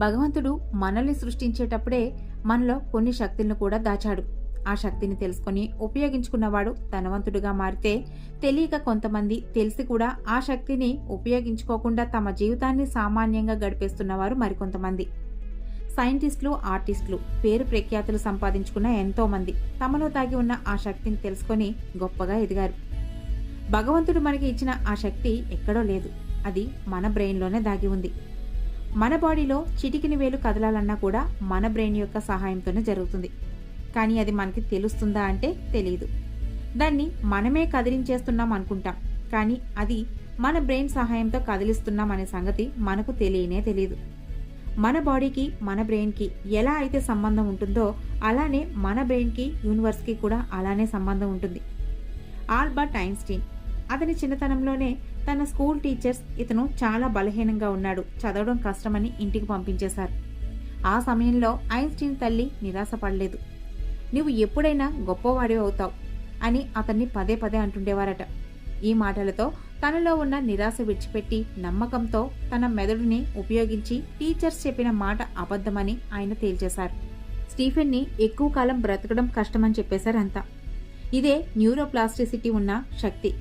భగవంతుడు మనల్ని సృష్టించేటప్పుడే మనలో కొన్ని శక్తులను కూడా దాచాడు. ఆ శక్తిని తెలుసుకొని ఉపయోగించుకున్నవాడు ధనవంతుడుగా మారితే, తెలియక కొంతమంది తెలిసి కూడా ఆ శక్తిని ఉపయోగించుకోకుండా తమ జీవితాన్ని సామాన్యంగా గడిపేస్తున్నవారు మరికొంతమంది. సైంటిస్టులు, ఆర్టిస్టులు, పేరు ప్రఖ్యాతులు సంపాదించుకున్న ఎంతో మంది తమలో దాగి ఉన్న ఆ శక్తిని తెలుసుకొని గొప్పగా ఎదిగారు. భగవంతుడు మనకి ఇచ్చిన ఆ శక్తి ఎక్కడో లేదు, అది మన బ్రెయిన్లోనే దాగి ఉంది. మన బాడీలో చిటికిన వేలు కదలాలన్నా కూడా మన బ్రెయిన్ యొక్క సహాయంతోనే జరుగుతుంది. కానీ అది మనకి తెలుస్తుందా అంటే తెలియదు. దాన్ని మనమే కదిలించేస్తున్నాం అనుకుంటాం, కానీ అది మన బ్రెయిన్ సహాయంతో కదిలిస్తున్నాం అనే సంగతి మనకు తెలియనే తెలియదు. మన బాడీకి మన బ్రెయిన్కి ఎలా అయితే సంబంధం ఉంటుందో అలానే మన బ్రెయిన్కి యూనివర్స్కి కూడా అలానే సంబంధం ఉంటుంది. ఆల్బర్ట్ ఐన్స్టీన్ అతని చిన్నతనంలోనే తన స్కూల్ టీచర్స్ ఇతను చాలా బలహీనంగా ఉన్నాడు, చదవడం కష్టమని ఇంటికి పంపించేశారు. ఆ సమయంలో ఐన్స్టీన్ తల్లి నిరాశపడలేదు. నువ్వు ఎప్పుడైనా గొప్పవాడివి అవుతావు అని అతన్ని పదే పదే అంటుండేవారట. ఈ మాటలతో తనలో ఉన్న నిరాశ విడిచిపెట్టి నమ్మకంతో తన మెదడుని ఉపయోగించి టీచర్స్ చెప్పిన మాట అబద్ధమని ఆయన తేల్చేశారు. స్టీఫెన్ని ఎక్కువ కాలం బ్రతకడం కష్టమని చెప్పేశారంతా. ఇదే న్యూరోప్లాస్టిసిటీ ఉన్న శక్తి.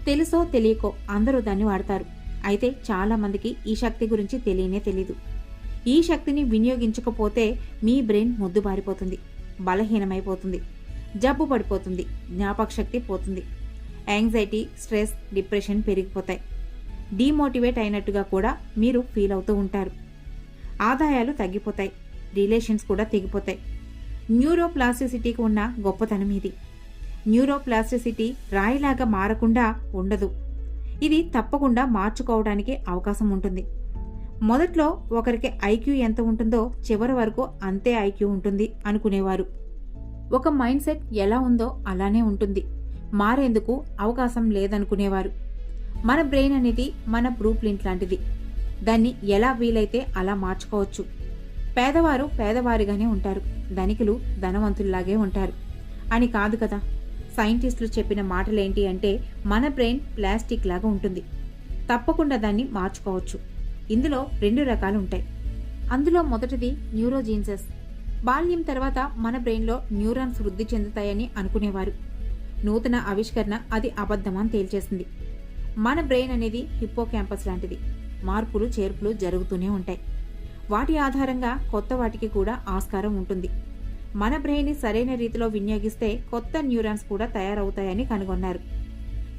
తెలుసో తెలియకో అందరూ దాన్ని వాడతారు. అయితే చాలా మందికి ఈ శక్తి గురించి తెలియనే తెలీదు. ఈ శక్తిని వినియోగించకపోతే మీ బ్రెయిన్ మొద్దుబారిపోతుంది, బలహీనమైపోతుంది, జబ్బు పడిపోతుంది, జ్ఞాపక శక్తి పోతుంది, యాంగ్జైటీ, స్ట్రెస్, డిప్రెషన్ పెరిగిపోతాయి. డీమోటివేట్ అయినట్టుగా కూడా మీరు ఫీల్ అవుతూ ఉంటారు. ఆదాయాలు తగ్గిపోతాయి, రిలేషన్స్ కూడా తెగిపోతాయి. న్యూరోప్లాస్టిసిటీకి ఉన్న గొప్పతనం ఇది. న్యూరోప్లాస్టిసిటీ రాయిలాగా మారకుండా ఉండదు. ఇది తప్పకుండా మార్చుకోవడానికి అవకాశం ఉంటుంది. మొదట్లో ఒకరికి ఐక్యూ ఎంత ఉంటుందో చివరి వరకు అంతే ఐక్యూ ఉంటుంది అనుకునేవారు. ఒక మైండ్ సెట్ ఎలా ఉందో అలానే ఉంటుంది, మారేందుకు అవకాశం లేదనుకునేవారు. మన బ్రెయిన్ అనేది మన బ్లూ ప్రింట్ లాంటిది. దాన్ని ఎలా వీలైతే అలా మార్చుకోవచ్చు. పేదవారు పేదవారిగానే ఉంటారు, ధనికులు ధనవంతుల్లాగే ఉంటారు అని కాదు కదా. సైంటిస్టులు చెప్పిన మాటలేంటి అంటే మన బ్రెయిన్ ప్లాస్టిక్ లాగా ఉంటుంది, తప్పకుండా దాన్ని మార్చుకోవచ్చు. ఇందులో 2 రకాలు ఉంటాయి. అందులో మొదటిది న్యూరోజీన్సెస్. బాల్యం తర్వాత మన బ్రెయిన్లో న్యూరాన్స్ వృద్ధి చెందుతాయని అనుకునేవారు. నూతన ఆవిష్కరణ అది అబద్ధమని తేల్చేసింది. మన బ్రెయిన్ అనేది హిప్పోక్యాంపస్ లాంటిది. మార్పులు చేర్పులు జరుగుతూనే ఉంటాయి. వాటి ఆధారంగా కొత్త వాటికి కూడా ఆస్కారం ఉంటుంది. మన బ్రెయిన్ని సరైన రీతిలో వినియోగిస్తే కొత్త న్యూరాన్స్ కూడా తయారవుతాయని కనుగొన్నారు.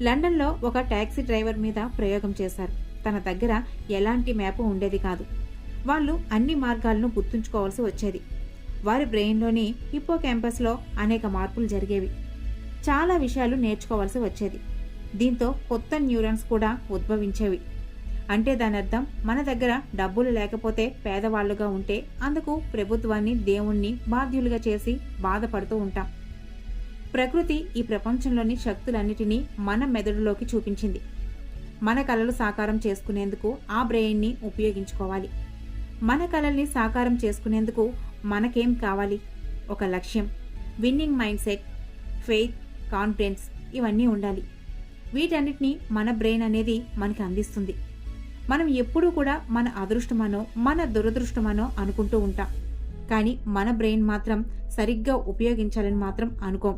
లండన్లో ఒక టాక్సీ డ్రైవర్ మీద ప్రయోగం చేశారు. తన దగ్గర ఎలాంటి మ్యాప్ ఉండేది కాదు. వాళ్ళు అన్ని మార్గాలను గుర్తుంచుకోవాల్సి వచ్చేది. వారి బ్రెయిన్లోని హిప్పోక్యాంపస్లో అనేక మార్పులు జరిగేవి. చాలా విషయాలు నేర్చుకోవాల్సి వచ్చేది. దీంతో కొత్త న్యూరాన్స్ కూడా ఉద్భవించేవి. అంటే దాని అర్థం మన దగ్గర డబ్బులు లేకపోతే పేదవాళ్లుగా ఉంటే అందుకు ప్రభుత్వాన్ని, దేవుణ్ణి బాధ్యులుగా చేసి బాధపడుతూ ఉంటాం. ప్రకృతి ఈ ప్రపంచంలోని శక్తులన్నిటినీ మన మెదడులోకి చూపించింది. మన కలలు సాకారం చేసుకునేందుకు ఆ బ్రెయిన్ని ఉపయోగించుకోవాలి. మన కలల్ని సాకారం చేసుకునేందుకు మనకేం కావాలి? ఒక లక్ష్యం, winnowing mind set, faith, confidence ఇవన్నీ ఉండాలి. వీటన్నిటినీ మన బ్రెయిన్ అనేది మనకి అందిస్తుంది. మనం ఎప్పుడూ కూడా మన అదృష్టమనో మన దురదృష్టమనో అనుకుంటూ ఉంటాం, కానీ మన బ్రెయిన్ మాత్రం సరిగ్గా ఉపయోగించాలని మాత్రం అనుకోం.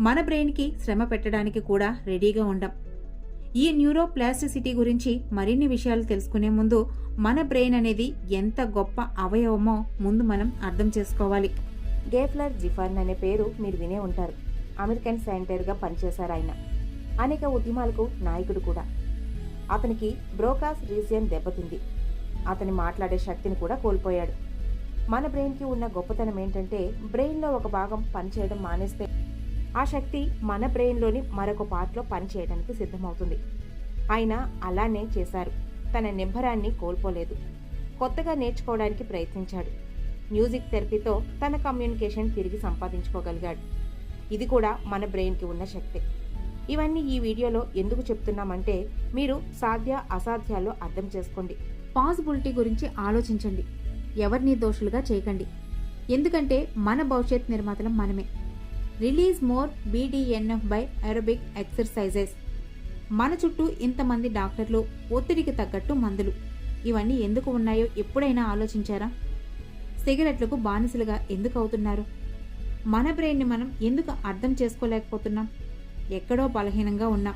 మన బ్రెయిన్కి శ్రమ పెట్టడానికి కూడా రెడీగా ఉండం. ఈ న్యూరోప్లాస్టిసిటీ గురించి మరిన్ని విషయాలు తెలుసుకునే ముందు మన బ్రెయిన్ అనేది ఎంత గొప్ప అవయవమో ముందు మనం అర్థం చేసుకోవాలి. గేఫ్లర్ జిఫర్న్ అనే పేరు మీరు వినే ఉంటారు. అమెరికన్ సైంటిస్ట్గా పనిచేశారు ఆయన. అనేక ఉద్యమాలకు నాయకుడు కూడా. అతనికి బ్రోకాస్ రీజియన్ దెబ్బతింది. అతని మాట్లాడే శక్తిని కూడా కోల్పోయాడు. మన బ్రెయిన్కి ఉన్న గొప్పతనం ఏంటంటే బ్రెయిన్లో ఒక భాగం పనిచేయడం మానేస్తే ఆ శక్తి మన బ్రెయిన్లోని మరొక పార్ట్లో పనిచేయడానికి సిద్ధమవుతుంది. ఆయన అలానే చేశారు. తన నిబ్బరాన్ని కోల్పోలేదు. కొత్తగా నేర్చుకోవడానికి ప్రయత్నించాడు. మ్యూజిక్ థెరపీతో తన కమ్యూనికేషన్ తిరిగి సంపాదించుకోగలిగాడు. ఇది కూడా మన బ్రెయిన్కి ఉన్న శక్తి. ఇవన్నీ ఈ వీడియోలో ఎందుకు చెప్తున్నామంటే మీరు సాధ్య అసాధ్యాలు అర్థం చేసుకోండి. పాసిబిలిటీ గురించి ఆలోచించండి. ఎవరిని దోషులుగా చేయకండి. ఎందుకంటే మన భవిష్యత్ నిర్మాతలం మనమే. Release more BDNF by aerobic exercises. మన చుట్టూ ఇంతమంది డాక్టర్లు, ఒత్తిడికి తగ్గట్టు మందులు, ఇవన్నీ ఎందుకు ఉన్నాయో ఎప్పుడైనా ఆలోచించారా? సిగరెట్లకు బానిసలుగా ఎందుకు అవుతున్నారు? మన బ్రెయిన్ని మనం ఎందుకు అర్థం చేసుకోలేకపోతున్నాం? ఎక్కడో బలహీనంగా ఉన్నాం.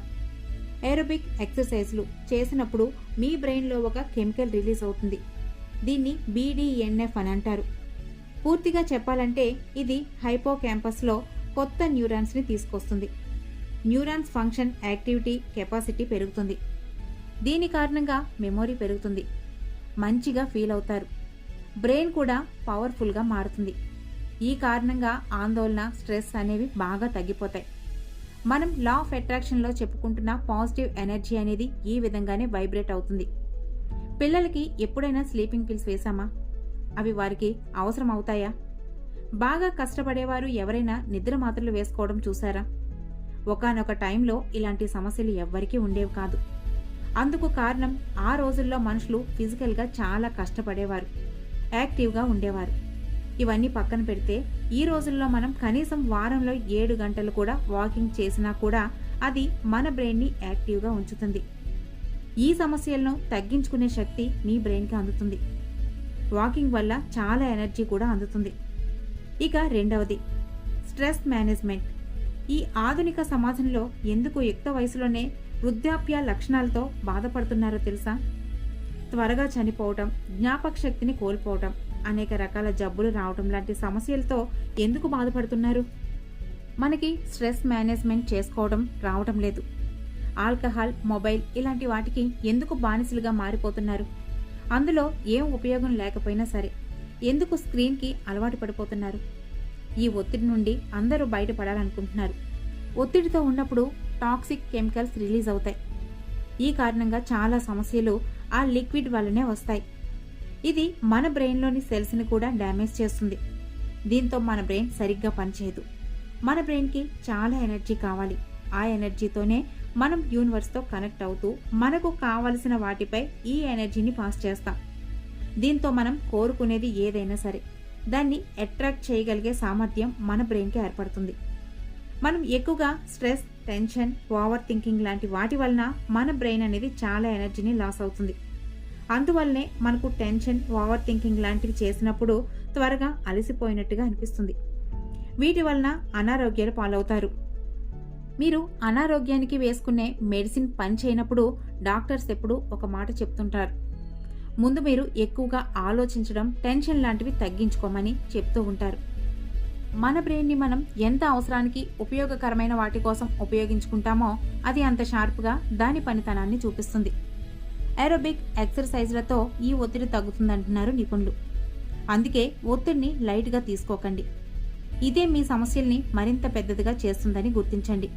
ఏరోబిక్ ఎక్సర్సైజ్లు చేసినప్పుడు మీ బ్రెయిన్లో ఒక కెమికల్ రిలీజ్ అవుతుంది. దీన్ని BDNF అని అంటారు. పూర్తిగా చెప్పాలంటే ఇది హైపోక్యాంపస్లో కొత్త న్యూరాన్స్ని తీసుకొస్తుంది. న్యూరాన్స్ ఫంక్షన్, యాక్టివిటీ, కెపాసిటీ పెరుగుతుంది. దీని కారణంగా మెమొరీ పెరుగుతుంది. మంచిగా ఫీల్ అవుతారు. బ్రెయిన్ కూడా పవర్ఫుల్గా మారుతుంది. ఈ కారణంగా ఆందోళన, స్ట్రెస్ అనేవి బాగా తగ్గిపోతాయి. మనం లా ఆఫ్ అట్రాక్షన్లో చెప్పుకుంటున్న పాజిటివ్ ఎనర్జీ అనేది ఈ విధంగానే వైబ్రేట్ అవుతుంది. పిల్లలకి ఎప్పుడైనా స్లీపింగ్ పిల్స్ వేశామా? అవి వారికి అవసరం అవుతాయా? బాగా కష్టపడేవారు ఎవరైనా నిద్ర మాత్రలు వేసుకోవడం చూసారా? ఒకానొక టైంలో ఇలాంటి సమస్యలు ఎవ్వరికీ ఉండేవి కాదు. అందుకు కారణం ఆ రోజుల్లో మనుషులు ఫిజికల్గా చాలా కష్టపడేవారు, యాక్టివ్గా ఉండేవారు. ఇవన్నీ పక్కన పెడితే ఈ రోజుల్లో మనం కనీసం వారంలో 7 గంటలు కూడా వాకింగ్ చేసినా కూడా అది మన బ్రెయిన్ని యాక్టివ్గా ఉంచుతుంది. ఈ సమస్యలను తగ్గించుకునే శక్తి మీ బ్రెయిన్కి అందుతుంది. వాకింగ్ వల్ల చాలా ఎనర్జీ కూడా అందుతుంది. ఇక రెండవది స్ట్రెస్ మేనేజ్మెంట్. ఈ ఆధునిక సమాజంలో ఎందుకు యుక్త వయసులోనే వృద్ధాప్య లక్షణాలతో బాధపడుతున్నారో తెలుసా? త్వరగా చనిపోవటం, జ్ఞాపక శక్తిని కోల్పోవటం, అనేక రకాల జబ్బులు రావటం లాంటి సమస్యలతో ఎందుకు బాధపడుతున్నారు? మనకి స్ట్రెస్ మేనేజ్మెంట్ చేసుకోవడం రావటం లేదు. ఆల్కహాల్, మొబైల్ ఇలాంటి వాటికి ఎందుకు బానిసలుగా మారిపోతున్నారు? అందులో ఏం ఉపయోగం లేకపోయినా సరే ఎందుకు స్క్రీన్కి అలవాటు పడిపోతున్నారు? ఈ ఒత్తిడి నుండి అందరూ బయటపడాలనుకుంటున్నారు. ఒత్తిడితో ఉన్నప్పుడు టాక్సిక్ కెమికల్స్ రిలీజ్ అవుతాయి. ఈ కారణంగా చాలా సమస్యలు ఆ లిక్విడ్ వల్లనే వస్తాయి. ఇది మన బ్రెయిన్లోని సెల్స్ని కూడా డ్యామేజ్ చేస్తుంది. దీంతో మన బ్రెయిన్ సరిగ్గా పనిచేయదు. మన బ్రెయిన్కి చాలా ఎనర్జీ కావాలి. ఆ ఎనర్జీతోనే మనం యూనివర్స్తో కనెక్ట్ అవుతూ మనకు కావలసిన వాటిపై ఈ ఎనర్జీని పాస్ చేస్తాం. దీంతో మనం కోరుకునేది ఏదైనా సరే దాన్ని అట్రాక్ట్ చేయగలిగే సామర్థ్యం మన బ్రెయిన్కి ఏర్పడుతుంది. మనం ఎక్కువగా స్ట్రెస్, టెన్షన్, ఓవర్ థింకింగ్ లాంటి వాటి వలన మన బ్రెయిన్ అనేది చాలా ఎనర్జీని లాస్ అవుతుంది. అందువల్లనే మనకు టెన్షన్, ఓవర్ థింకింగ్ లాంటివి చేసినప్పుడు త్వరగా అలసిపోయినట్టుగా అనిపిస్తుంది. వీటి వలన అనారోగ్యాలు పాలవుతారు. మీరు అనారోగ్యానికి వేసుకునే మెడిసిన్ పని చేయనప్పుడు డాక్టర్స్ ఎప్పుడూ ఒక మాట చెప్తుంటారు. ముందు మీరు ఎక్కువగా ఆలోచించడం, టెన్షన్ లాంటివి తగ్గించుకోమని చెప్తూ ఉంటారు. మన బ్రెయిన్ని మనం ఎంత అవసరానికి ఉపయోగకరమైన వాటి కోసం ఉపయోగించుకుంటామో అది అంత షార్ప్గా దాని పనితనాన్ని చూపిస్తుంది. ఏరోబిక్ ఎక్సర్సైజ్లతో ఈ ఒత్తిడి తగ్గుతుందంటున్నారు నిపుణులు. అందుకే ఒత్తిడిని లైట్గా తీసుకోకండి. ఇదే మీ సమస్యల్ని మరింత పెద్దదిగా చేస్తుందని గుర్తించండి.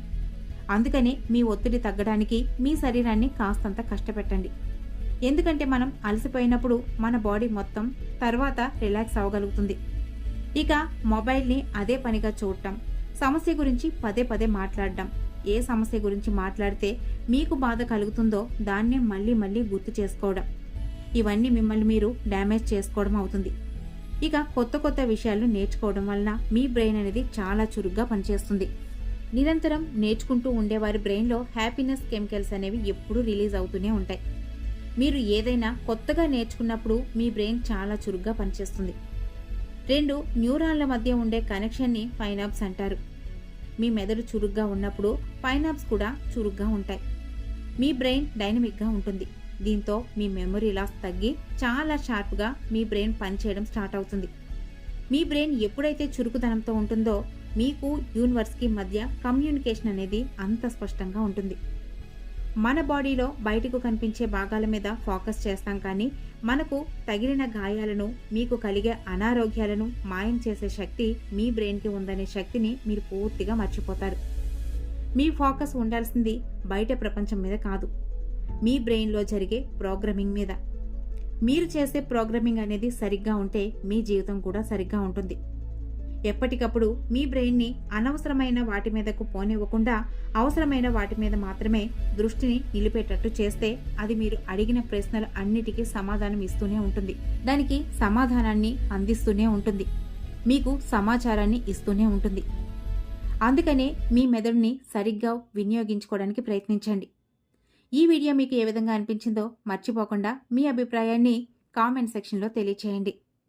అందుకనే మీ ఒత్తిడి తగ్గడానికి మీ శరీరాన్ని కాస్తంత కష్టపెట్టండి. ఎందుకంటే మనం అలసిపోయినప్పుడు మన బాడీ మొత్తం తర్వాత రిలాక్స్ అవ్వగలుగుతుంది. ఇక మొబైల్ని అదే పనిగా చూడటం, సమస్య గురించి పదే పదే మాట్లాడడం, ఏ సమస్య గురించి మాట్లాడితే మీకు బాధ కలుగుతుందో దాన్నే మళ్ళీ మళ్ళీ గుర్తు చేసుకోవడం, ఇవన్నీ మిమ్మల్ని మీరు డ్యామేజ్ చేసుకోవడం అవుతుంది. ఇక కొత్త కొత్త విషయాలు నేర్చుకోవడం వలన మీ బ్రెయిన్ అనేది చాలా చురుగ్గా పనిచేస్తుంది. నిరంతరం నేర్చుకుంటూ ఉండేవారి బ్రెయిన్లో హ్యాపీనెస్ కెమికల్స్ అనేవి ఎప్పుడూ రిలీజ్ అవుతూనే ఉంటాయి. మీరు ఏదైనా కొత్తగా నేర్చుకున్నప్పుడు మీ బ్రెయిన్ చాలా చురుగ్గా పనిచేస్తుంది. 2 న్యూరాన్ల మధ్య ఉండే కనెక్షన్ని పైనాప్స్ అంటారు. మీ మెదడు చురుగ్గా ఉన్నప్పుడు పైనాప్స్ కూడా చురుగ్గా ఉంటాయి. మీ బ్రెయిన్ డైనమిక్గా ఉంటుంది. దీంతో మీ మెమరీ లాస్ తగ్గి చాలా షార్ప్గా మీ బ్రెయిన్ పనిచేయడం స్టార్ట్ అవుతుంది. మీ బ్రెయిన్ ఎప్పుడైతే చురుకుదనంతో ఉంటుందో మీకు యూనివర్స్కి మధ్య కమ్యూనికేషన్ అనేది అంత స్పష్టంగా ఉంటుంది. మన బాడీలో బయటకు కనిపించే భాగాల మీద ఫోకస్ చేస్తాం, కానీ మనకు తగిలిన గాయాలను, మీకు కలిగే అనారోగ్యాలను మాయం చేసే శక్తి మీ బ్రెయిన్కి ఉందనే శక్తిని మీరు పూర్తిగా మర్చిపోతారు. మీ ఫోకస్ ఉండాల్సింది బయట ప్రపంచం మీద కాదు, మీ బ్రెయిన్లో జరిగే ప్రోగ్రామింగ్ మీద. మీరు చేసే ప్రోగ్రామింగ్ అనేది సరిగ్గా ఉంటే మీ జీవితం కూడా సరిగ్గా ఉంటుంది. ఎప్పటికప్పుడు మీ బ్రెయిన్ని అనవసరమైన వాటి మీదకు పోనివ్వకుండా అవసరమైన వాటి మీద మాత్రమే దృష్టిని నిలిపేటట్టు చేస్తే అది మీరు అడిగిన ప్రశ్నలు అన్నిటికీ సమాధానం ఇస్తూనే ఉంటుంది. దానికి సమాధానాన్ని అందిస్తూనే ఉంటుంది. మీకు సమాచారాన్ని ఇస్తూనే ఉంటుంది. అందుకనే మీ మెదడుని సరిగ్గా వినియోగించుకోవడానికి ప్రయత్నించండి. ఈ వీడియో మీకు ఏ విధంగా అనిపించిందో మర్చిపోకుండా మీ అభిప్రాయాన్ని కామెంట్ సెక్షన్లో తెలియచేయండి.